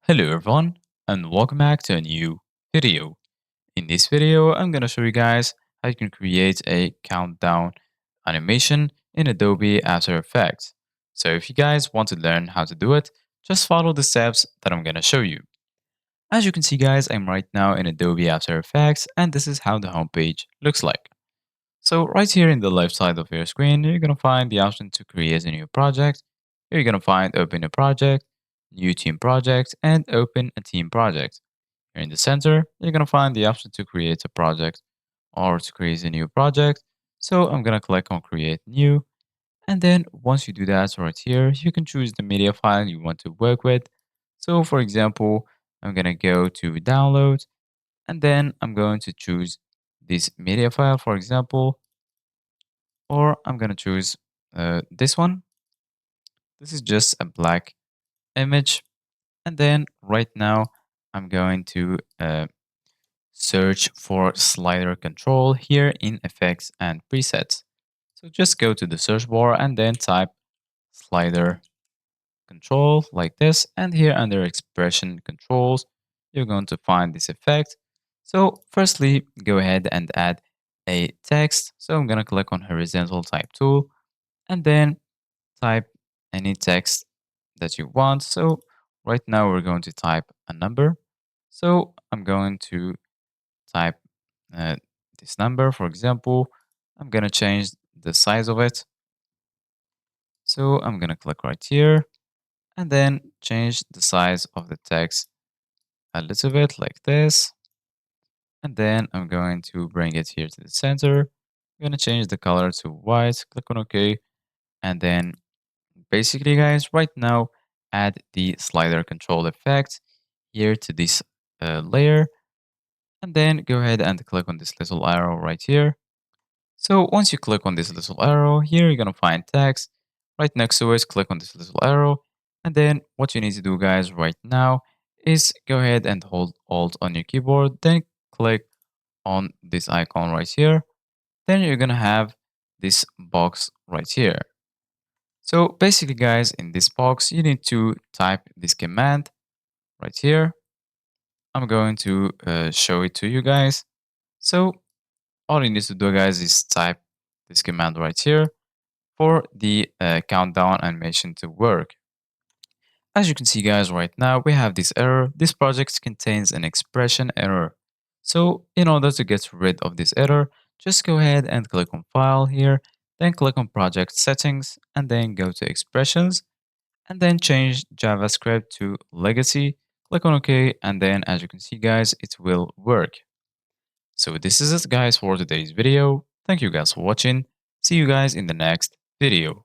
Hello everyone and welcome back to a new video. In this video, I'm going to show you guys how you can create a countdown animation in Adobe After Effects. So if you guys want to learn how to do it, just follow the steps that I'm going to show you. As you can see guys, I'm right now in Adobe After Effects and this is how the homepage looks like. So right here in the left side of your screen, you're going to find the option to create a new project. Here you're going to find open a project, new team project, and open a team project. Here in the center, you're going to find the option to create a project or to create a new project. So I'm going to click on create new. And then once you do that right here, you can choose the media file you want to work with. So for example, I'm going to go to download and then I'm going to choose this media file, for example, or I'm gonna choose this one. This is just a black image. And then right now, I'm going to search for slider control here in effects and presets. So just go to the search bar and then type slider control like this. And here under expression controls, you're going to find this effect. So firstly, go ahead and add a text. So I'm going to click on horizontal type tool and then type any text that you want. So right now we're going to type a number. So I'm going to type uh, this number, for example. I'm going to change the size of it. So I'm going to click right here and then change the size of the text a little bit like this. And then I'm going to bring it here to the center. I'm going to change the color to white, click on OK. And then basically, guys, right now, add the slider control effect here to this layer. And then go ahead and click on this little arrow right here. So once you click on this little arrow, here you're going to find text. Right next to it, click on this little arrow. And then what you need to do, guys, right now is go ahead and hold Alt on your keyboard. Then click on this icon right here. Then you're going to have this box right here. So basically, guys, in this box, you need to type this command right here. I'm going to show it to you guys. So all you need to do, guys, is type this command right here for the countdown animation to work. As you can see, guys, right now, we have this error. This project contains an expression error. So in order to get rid of this error, just go ahead and click on File here, then click on Project Settings, and then go to Expressions, and then change JavaScript to legacy. Click on OK, and then as you can see, guys, it will work. So this is it, guys, for today's video. Thank you guys for watching. See you guys in the next video.